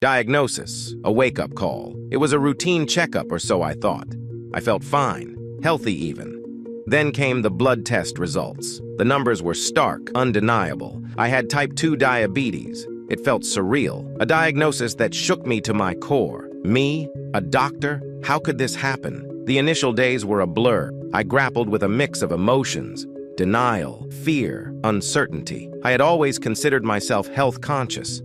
Diagnosis, a wake-up call. It was a routine checkup, or so I thought. I felt fine, healthy even. Then came the blood test results. The numbers were stark, undeniable. I had type 2 diabetes. It felt surreal, a diagnosis that shook me to my core. Me, a doctor? How could this happen? The initial days were a blur. I grappled with a mix of emotions: denial, fear, uncertainty. I had always considered myself health conscious.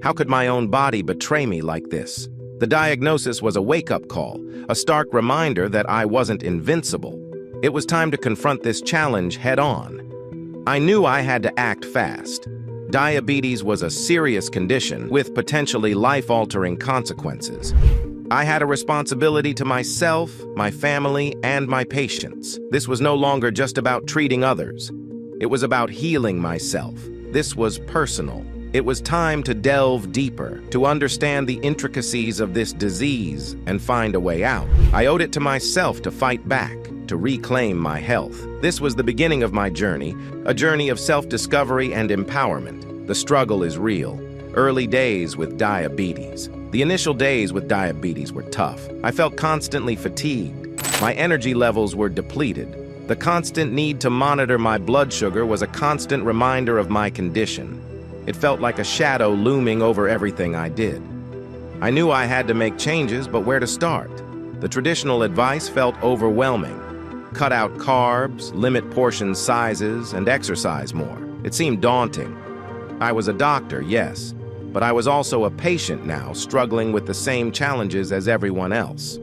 How could my own body betray me like this? The diagnosis was a wake-up call, a stark reminder that I wasn't invincible. It was time to confront this challenge head-on. I knew I had to act fast. Diabetes was a serious condition with potentially life-altering consequences. I had a responsibility to myself, my family, and my patients. This was no longer just about treating others. It was about healing myself. This was personal. It was time to delve deeper, to understand the intricacies of this disease and find a way out. I owed it to myself to fight back, to reclaim my health. This was the beginning of my journey, a journey of self-discovery and empowerment. The struggle is real. Early days with diabetes. The initial days with diabetes were tough. I felt constantly fatigued. My energy levels were depleted. The constant need to monitor my blood sugar was a constant reminder of my condition. It felt like a shadow looming over everything I did. I knew I had to make changes, but where to start? The traditional advice felt overwhelming. Cut out carbs, limit portion sizes, and exercise more. It seemed daunting. I was a doctor, yes, but I was also a patient now, struggling with the same challenges as everyone else.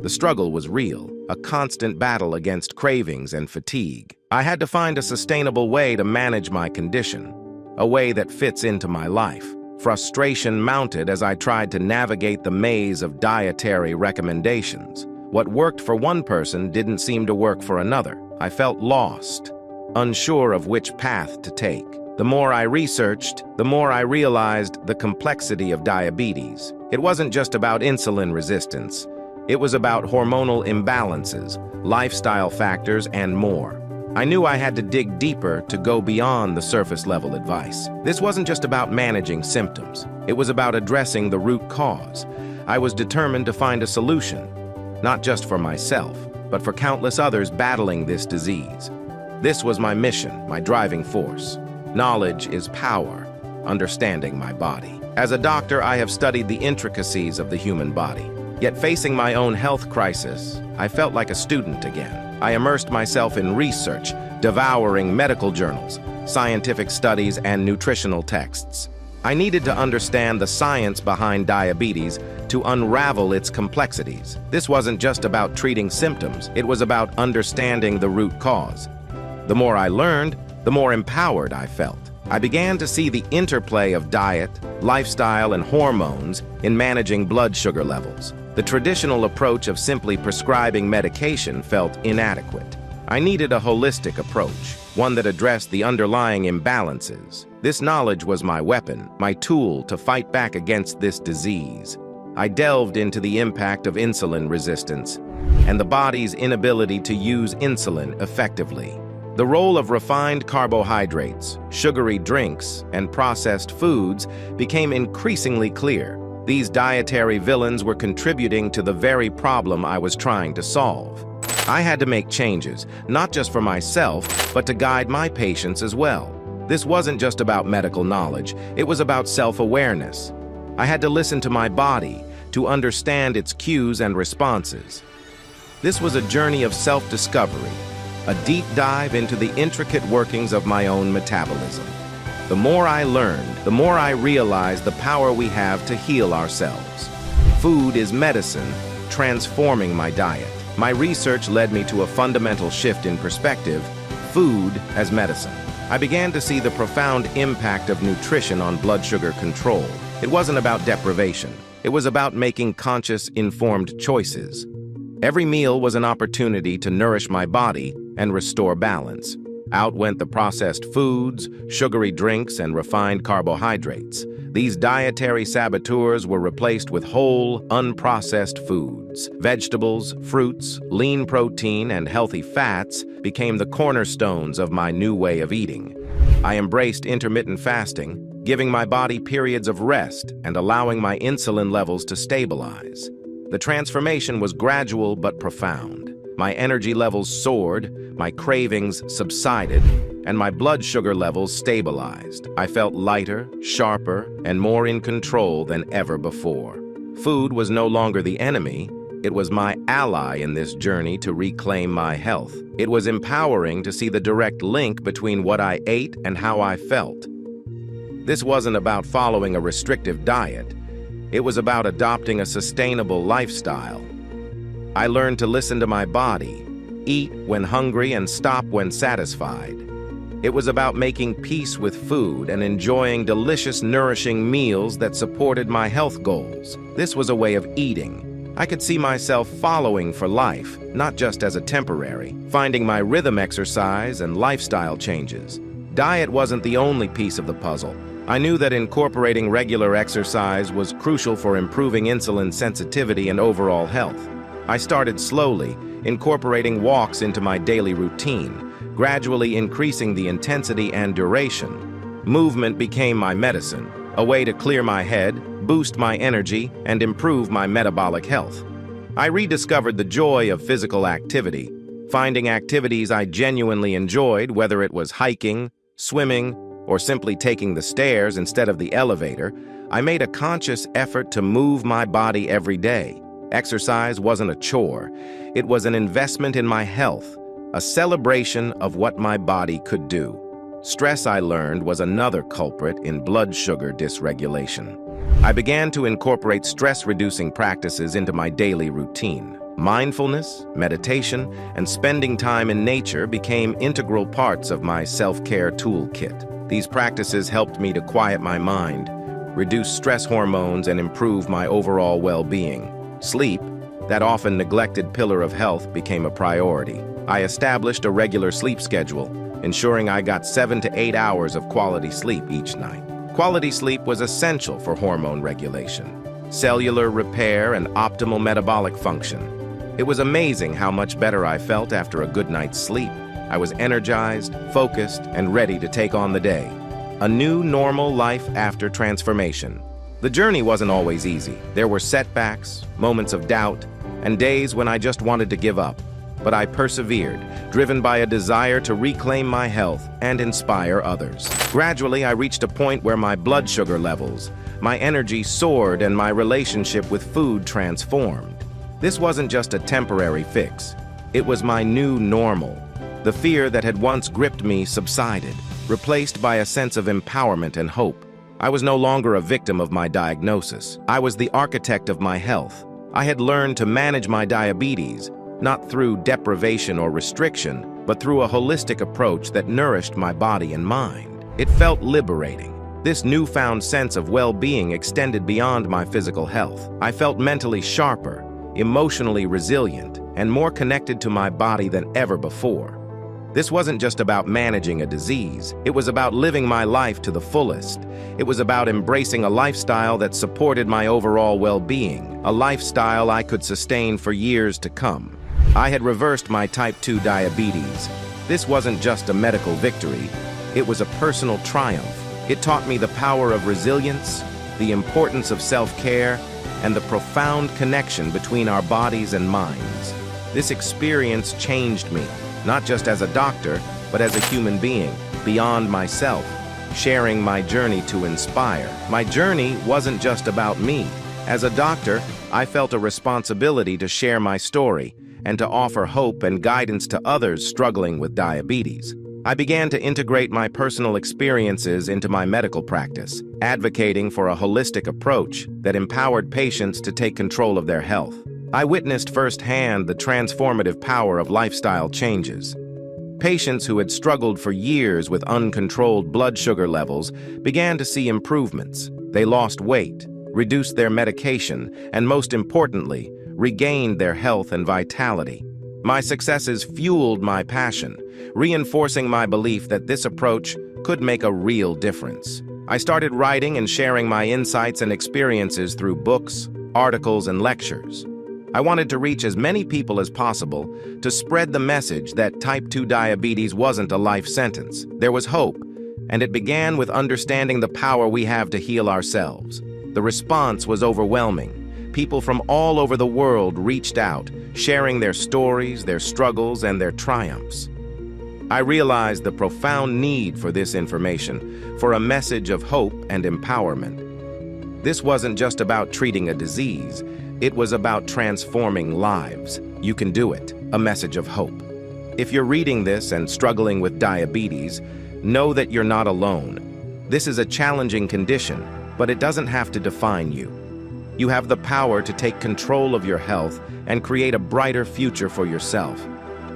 The struggle was real, a constant battle against cravings and fatigue. I had to find a sustainable way to manage my condition, a way that fits into my life. Frustration mounted as I tried to navigate the maze of dietary recommendations. What worked for one person didn't seem to work for another. I felt lost, unsure of which path to take. The more I researched, the more I realized the complexity of diabetes. It wasn't just about insulin resistance. It was about hormonal imbalances, lifestyle factors, and more. I knew I had to dig deeper to go beyond the surface-level advice. This wasn't just about managing symptoms. It was about addressing the root cause. I was determined to find a solution, not just for myself, but for countless others battling this disease. This was my mission, my driving force. Knowledge is power, understanding my body. As a doctor, I have studied the intricacies of the human body. Yet facing my own health crisis, I felt like a student again. I immersed myself in research, devouring medical journals, scientific studies, and nutritional texts. I needed to understand the science behind diabetes to unravel its complexities. This wasn't just about treating symptoms, it was about understanding the root cause. The more I learned, the more empowered I felt. I began to see the interplay of diet, lifestyle, and hormones in managing blood sugar levels. The traditional approach of simply prescribing medication felt inadequate. I needed a holistic approach, one that addressed the underlying imbalances. This knowledge was my weapon, my tool to fight back against this disease. I delved into the impact of insulin resistance and the body's inability to use insulin effectively. The role of refined carbohydrates, sugary drinks, and processed foods became increasingly clear. These dietary villains were contributing to the very problem I was trying to solve. I had to make changes, not just for myself, but to guide my patients as well. This wasn't just about medical knowledge, it was about self-awareness. I had to listen to my body, to understand its cues and responses. This was a journey of self-discovery, a deep dive into the intricate workings of my own metabolism. The more I learned, the more I realized the power we have to heal ourselves. Food is medicine, transforming my diet. My research led me to a fundamental shift in perspective: food as medicine. I began to see the profound impact of nutrition on blood sugar control. It wasn't about deprivation. It was about making conscious, informed choices. Every meal was an opportunity to nourish my body and restore balance. Out went the processed foods, sugary drinks, and refined carbohydrates. These dietary saboteurs were replaced with whole, unprocessed foods. Vegetables, fruits, lean protein, and healthy fats became the cornerstones of my new way of eating. I embraced intermittent fasting, giving my body periods of rest and allowing my insulin levels to stabilize. The transformation was gradual but profound. My energy levels soared, my cravings subsided, and my blood sugar levels stabilized. I felt lighter, sharper, and more in control than ever before. Food was no longer the enemy. It was my ally in this journey to reclaim my health. It was empowering to see the direct link between what I ate and how I felt. This wasn't about following a restrictive diet. It was about adopting a sustainable lifestyle. I learned to listen to my body, eat when hungry and stop when satisfied. It was about making peace with food and enjoying delicious, nourishing meals that supported my health goals. This was a way of eating. I could see myself following for life, not just as a temporary, finding my rhythm exercise and lifestyle changes. Diet wasn't the only piece of the puzzle. I knew that incorporating regular exercise was crucial for improving insulin sensitivity and overall health. I started slowly, incorporating walks into my daily routine, gradually increasing the intensity and duration. Movement became my medicine, a way to clear my head, boost my energy, and improve my metabolic health. I rediscovered the joy of physical activity, finding activities I genuinely enjoyed, whether it was hiking, swimming, or simply taking the stairs instead of the elevator. I made a conscious effort to move my body every day. Exercise wasn't a chore. It was an investment in my health, a celebration of what my body could do. Stress, I learned, was another culprit in blood sugar dysregulation. I began to incorporate stress-reducing practices into my daily routine. Mindfulness, meditation, and spending time in nature became integral parts of my self-care toolkit. These practices helped me to quiet my mind, reduce stress hormones, and improve my overall well-being. Sleep, that often neglected pillar of health, became a priority. I established a regular sleep schedule, ensuring I got 7 to 8 hours of quality sleep each night. Quality sleep was essential for hormone regulation, cellular repair, and optimal metabolic function. It was amazing how much better I felt after a good night's sleep. I was energized, focused, and ready to take on the day. A new normal life after transformation. The journey wasn't always easy. There were setbacks, moments of doubt, and days when I just wanted to give up. But I persevered, driven by a desire to reclaim my health and inspire others. Gradually, I reached a point where my blood sugar levels, my energy soared, and my relationship with food transformed. This wasn't just a temporary fix. It was my new normal. The fear that had once gripped me subsided, replaced by a sense of empowerment and hope. I was no longer a victim of my diagnosis. I was the architect of my health. I had learned to manage my diabetes, not through deprivation or restriction, but through a holistic approach that nourished my body and mind. It felt liberating. This newfound sense of well-being extended beyond my physical health. I felt mentally sharper, emotionally resilient, and more connected to my body than ever before. This wasn't just about managing a disease. It was about living my life to the fullest. It was about embracing a lifestyle that supported my overall well-being, a lifestyle I could sustain for years to come. I had reversed my type 2 diabetes. This wasn't just a medical victory. It was a personal triumph. It taught me the power of resilience, the importance of self-care, and the profound connection between our bodies and minds. This experience changed me, not just as a doctor, but as a human being, beyond myself, sharing my journey to inspire. My journey wasn't just about me. As a doctor, I felt a responsibility to share my story and to offer hope and guidance to others struggling with diabetes. I began to integrate my personal experiences into my medical practice, advocating for a holistic approach that empowered patients to take control of their health. I witnessed firsthand the transformative power of lifestyle changes. Patients who had struggled for years with uncontrolled blood sugar levels began to see improvements. They lost weight, reduced their medication, and most importantly, regained their health and vitality. My successes fueled my passion, reinforcing my belief that this approach could make a real difference. I started writing and sharing my insights and experiences through books, articles, and lectures. I wanted to reach as many people as possible to spread the message that type 2 diabetes wasn't a life sentence. There was hope, And it began with understanding the power we have to heal ourselves. The response was overwhelming. People from all over the world reached out, sharing their stories, their struggles, and their triumphs. I realized the profound need for this information, for a message of hope and empowerment. This wasn't just about treating a disease, it was about transforming lives. You can do it, a message of hope. If you're reading this and struggling with diabetes, know that you're not alone. This is a challenging condition, but it doesn't have to define you. You have the power to take control of your health and create a brighter future for yourself.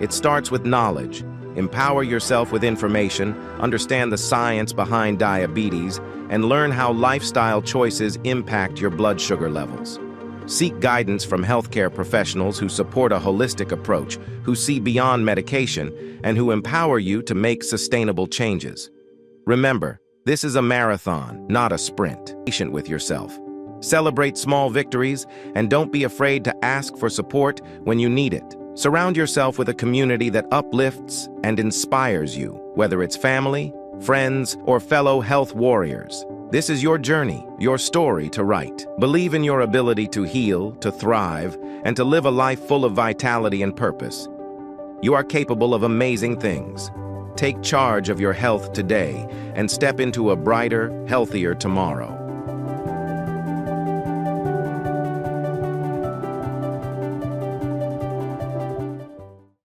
It starts with knowledge. Empower yourself with information, understand the science behind diabetes, and learn how lifestyle choices impact your blood sugar levels. Seek guidance from healthcare professionals who support a holistic approach, who see beyond medication, and who empower you to make sustainable changes. Remember, this is a marathon, not a sprint. Be patient with yourself. Celebrate small victories, and don't be afraid to ask for support when you need it. Surround yourself with a community that uplifts and inspires you, whether it's family, friends, or fellow health warriors. This is your journey, your story to write. Believe in your ability to heal, to thrive, and to live a life full of vitality and purpose. You are capable of amazing things. Take charge of your health today and step into a brighter, healthier tomorrow.